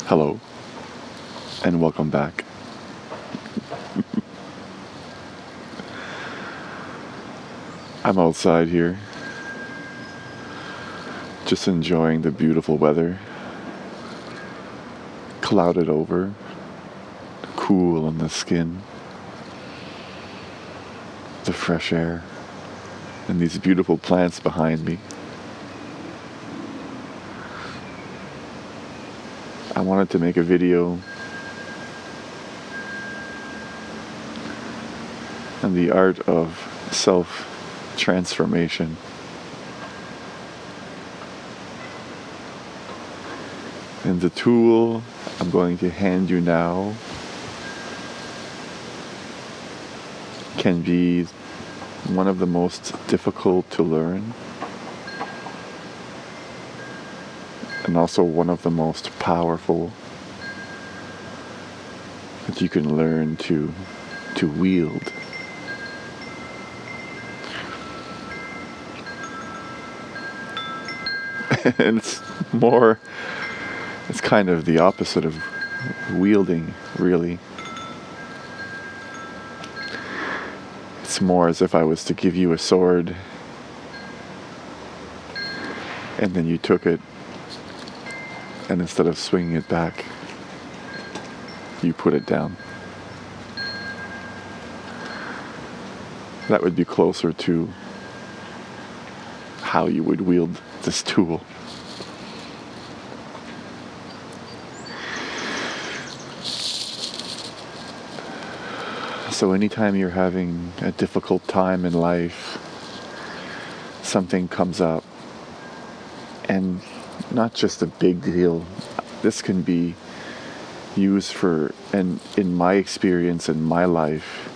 Hello, and welcome back. I'm outside here, just enjoying the beautiful weather. Clouded over, cool on the skin, the fresh air, and these beautiful plants behind me. I wanted to make a video on the art of self-transformation. And the tool I'm going to hand you now can be one of the most difficult to learn, and also one of the most powerful that you can learn to wield. And it's kind of the opposite of wielding, really. It's more as if I was to give you a sword and then you took it, and instead of swinging it back, you put it down. That would be closer to how you would wield this tool. So anytime you're having a difficult time in life, something comes up, and not just a big deal, this can be used for, and in my experience in my life,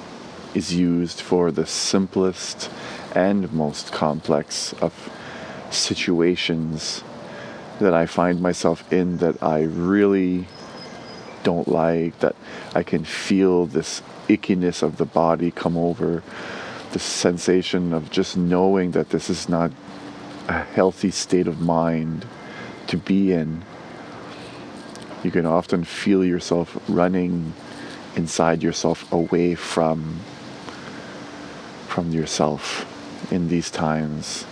is used for the simplest and most complex of situations that I find myself in that I really don't like, that I can feel this ickiness of the body come over, the sensation of just knowing that this is not a healthy state of mind to be in. You can often feel yourself running inside yourself away from yourself in these times.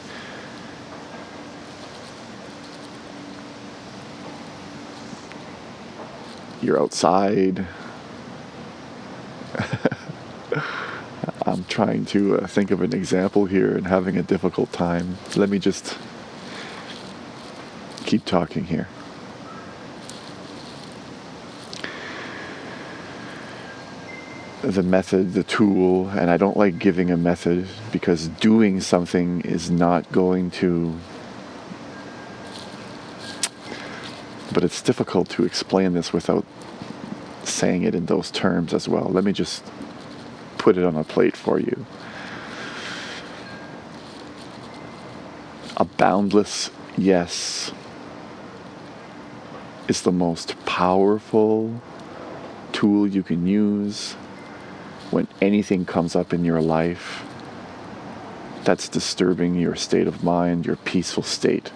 You're outside. I'm trying to think of an example here and having a difficult time. Let me just keep talking here. The method, the tool, and I don't like giving a method because doing something is not going to, but it's difficult to explain this without saying it in those terms as well. Let me just put it on a plate for you. A boundless yes is the most powerful tool you can use when anything comes up in your life that's disturbing your state of mind, your peaceful state.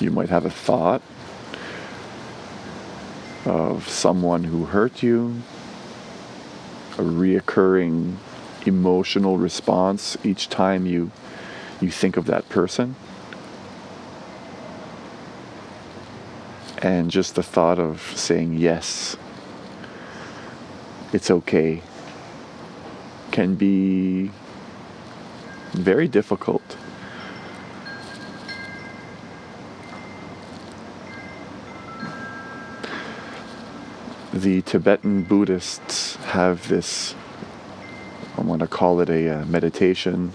You might have a thought of someone who hurt you, a reoccurring emotional response each time you think of that person. And just the thought of saying yes, it's okay, can be very difficult. The Tibetan Buddhists have this, I want to call it a meditation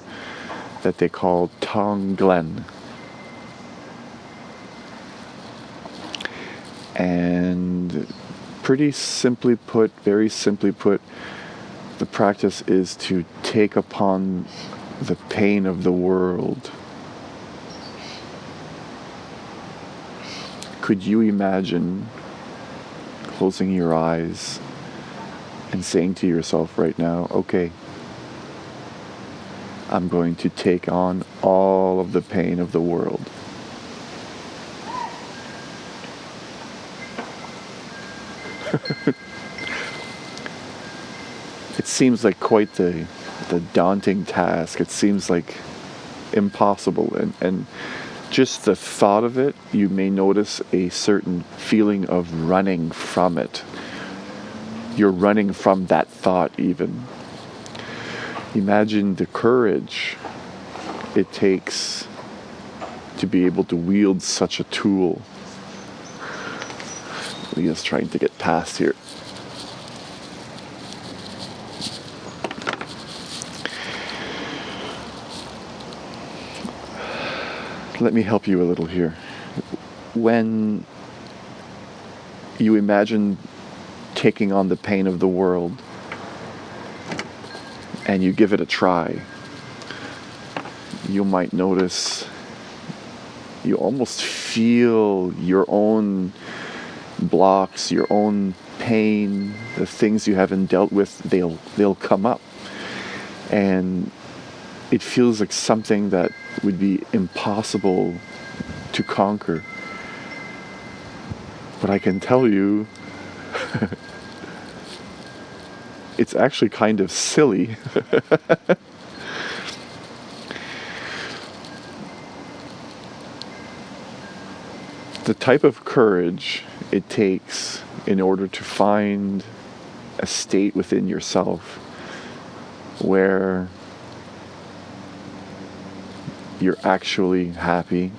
that they call Tonglen. And pretty simply put, very simply put, the practice is to take upon the pain of the world. Could you imagine closing your eyes and saying to yourself right now, okay, I'm going to take on all of the pain of the world. It seems like quite the daunting task. It seems like impossible. And just the thought of it, you may notice a certain feeling of running from it. You're running from that thought even. Imagine the courage it takes to be able to wield such a tool. Leah's trying to get past here. Let me help you a little here. When you imagine taking on the pain of the world and you give it a try, you might notice you almost feel your own blocks, your own pain, the things you haven't dealt with, they'll come up. And it feels like something that would be impossible to conquer. But I can tell you, it's actually kind of silly. The type of courage it takes in order to find a state within yourself where you're actually happy.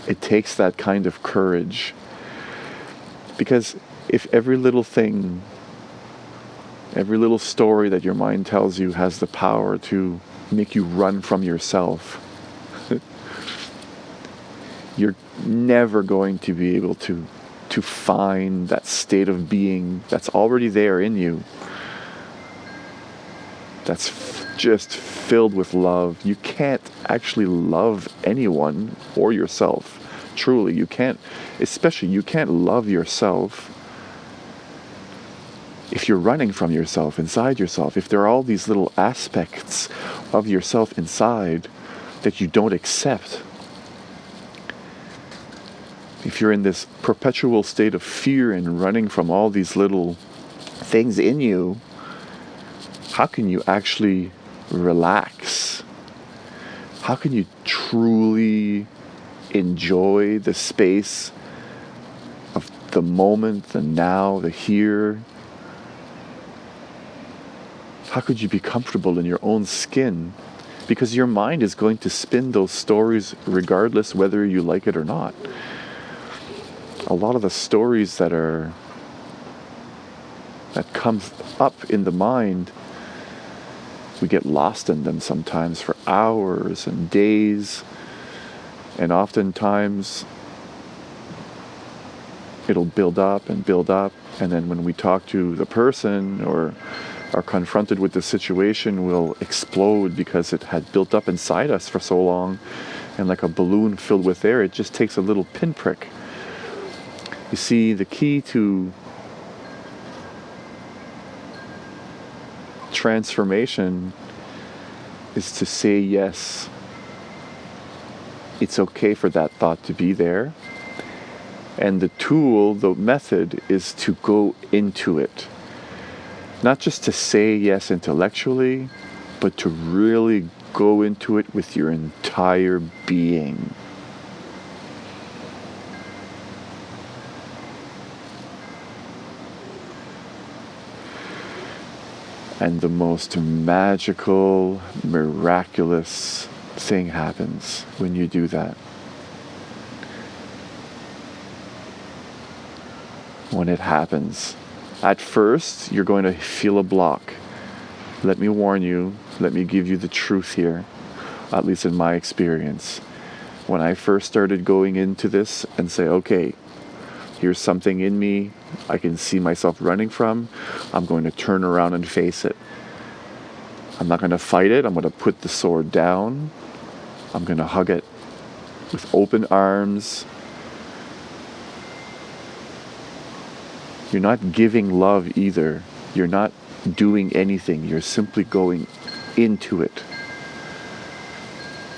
It takes that kind of courage. Because if every little thing, every little story that your mind tells you has the power to make you run from yourself, you're never going to be able to find that state of being that's already there in you. That's just filled with love. You can't actually love anyone or yourself. Truly, you can't, especially you can't love yourself if you're running from yourself, inside yourself. If there are all these little aspects of yourself inside that you don't accept. If you're in this perpetual state of fear and running from all these little things in you, how can you actually relax? How can you truly enjoy the space of the moment, the now, the here? How could you be comfortable in your own skin? Because your mind is going to spin those stories regardless whether you like it or not. A lot of the stories that come up in the mind, we get lost in them sometimes for hours and days, and oftentimes it'll build up, and then when we talk to the person or are confronted with the situation, we'll explode because it had built up inside us for so long, and like a balloon filled with air, it just takes a little pinprick. You see, the key to transformation is to say yes. It's okay for that thought to be there. And the tool, the method, is to go into it. Not just to say yes intellectually, but to really go into it with your entire being. And the most magical, miraculous thing happens when you do that. When it happens, at first, you're going to feel a block. Let me warn you, let me give you the truth here, at least in my experience. When I first started going into this and say, okay, here's something in me I can see myself running from, I'm going to turn around and face it. I'm not going to fight it. I'm going to put the sword down. I'm going to hug it with open arms. You're not giving love either. You're not doing anything. You're simply going into it.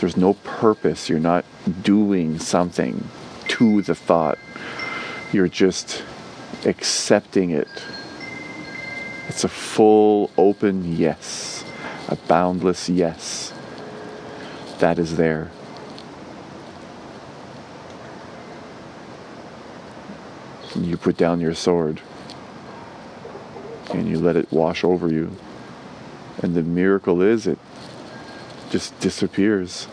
There's no purpose. You're not doing something to the thought. You're just accepting it. It's a full, open yes. A boundless yes. That is there. You put down your sword and you let it wash over you. And the miracle is it just disappears.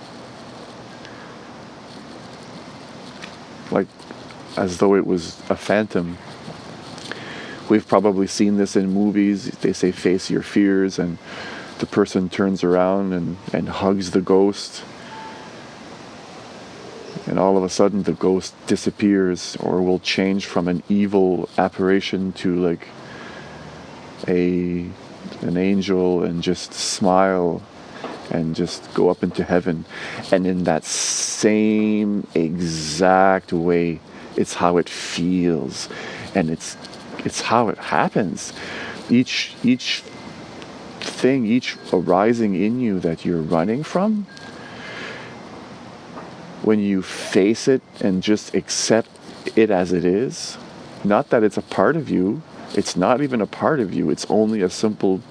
Like as though it was a phantom. We've probably seen this in movies. They say face your fears, and the person turns around and hugs the ghost. And all of a sudden the ghost disappears, or will change from an evil apparition to like an angel, and just smile and just go up into heaven. And in that same exact way, it's how it feels, and it's how it happens. Each thing, each arising in you that you're running from, when you face it and just accept it as it is, not that it's a part of you, it's not even a part of you, it's only a simple,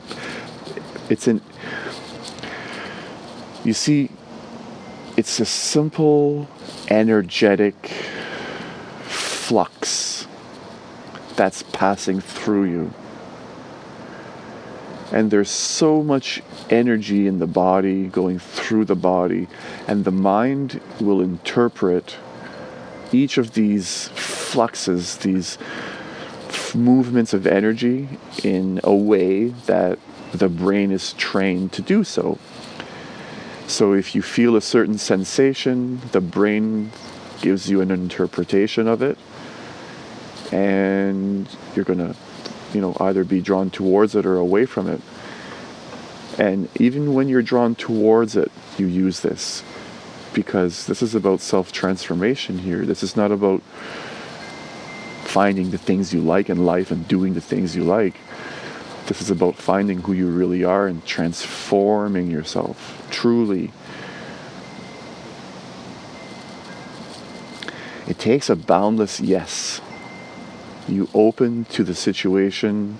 you see, it's a simple energetic flux that's passing through you. And there's so much energy in the body going through the body, and the mind will interpret each of these fluxes, these movements of energy, in a way that the brain is trained to do so. So if you feel a certain sensation, the brain gives you an interpretation of it, and you're going to either be drawn towards it or away from it. And even when you're drawn towards it, you use this, because this is about self-transformation here. This is not about finding the things you like in life and doing the things you like. This is about finding who you really are and transforming yourself, truly. It takes a boundless yes. You open to the situation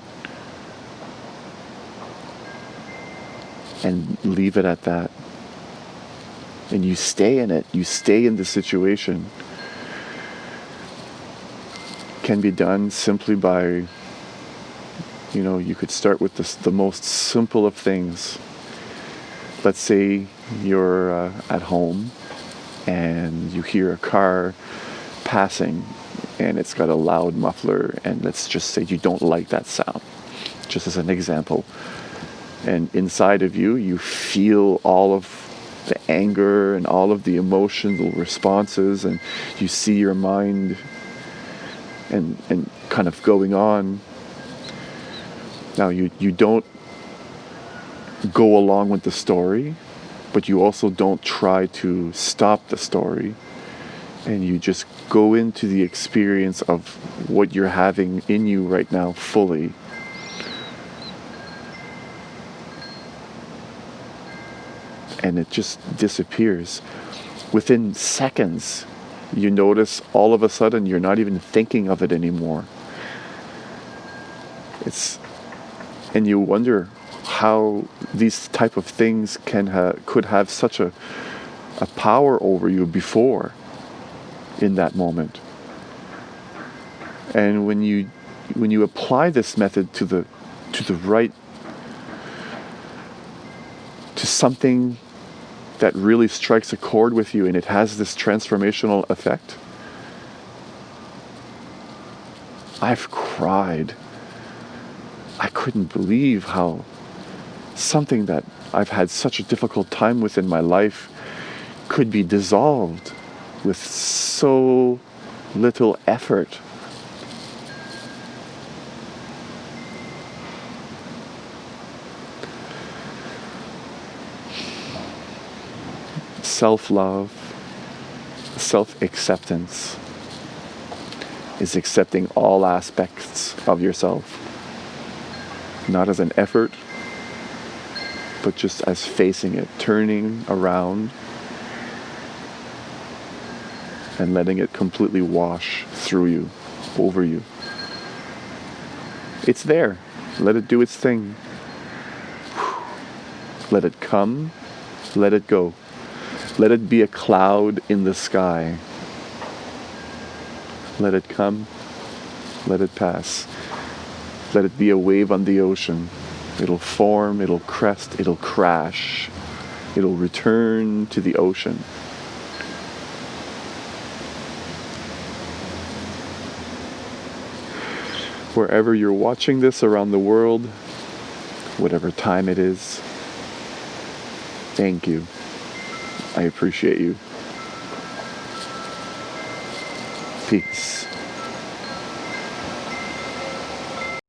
and leave it at that. And you stay in it. You stay in the situation. Can be done simply by, you could start with the most simple of things. Let's say you're at home and you hear a car passing, and it's got a loud muffler, and let's just say you don't like that sound, just as an example. And inside of you, you feel all of the anger and all of the emotional responses, and you see your mind and kind of going on. Now you don't go along with the story, but you also don't try to stop the story. And you just go into the experience of what you're having in you right now fully. And it just disappears. Within seconds, you notice all of a sudden you're not even thinking of it anymore. And you wonder how these type of things could have such a power over you before, in that moment. And when you apply this method to the right, to something that really strikes a chord with you, and it has this transformational effect, I've cried. I couldn't believe how something that I've had such a difficult time with in my life could be dissolved with so little effort. Self-love, self-acceptance, is accepting all aspects of yourself. Not as an effort, but just as facing it, turning around and letting it completely wash through you, over you. It's there. Let it do its thing. Let it come. Let it go. Let it be a cloud in the sky. Let it come. Let it pass. Let it be a wave on the ocean. It'll form, it'll crest, it'll crash. It'll return to the ocean. Wherever you're watching this around the world, whatever time it is, thank you. I appreciate you. Peace.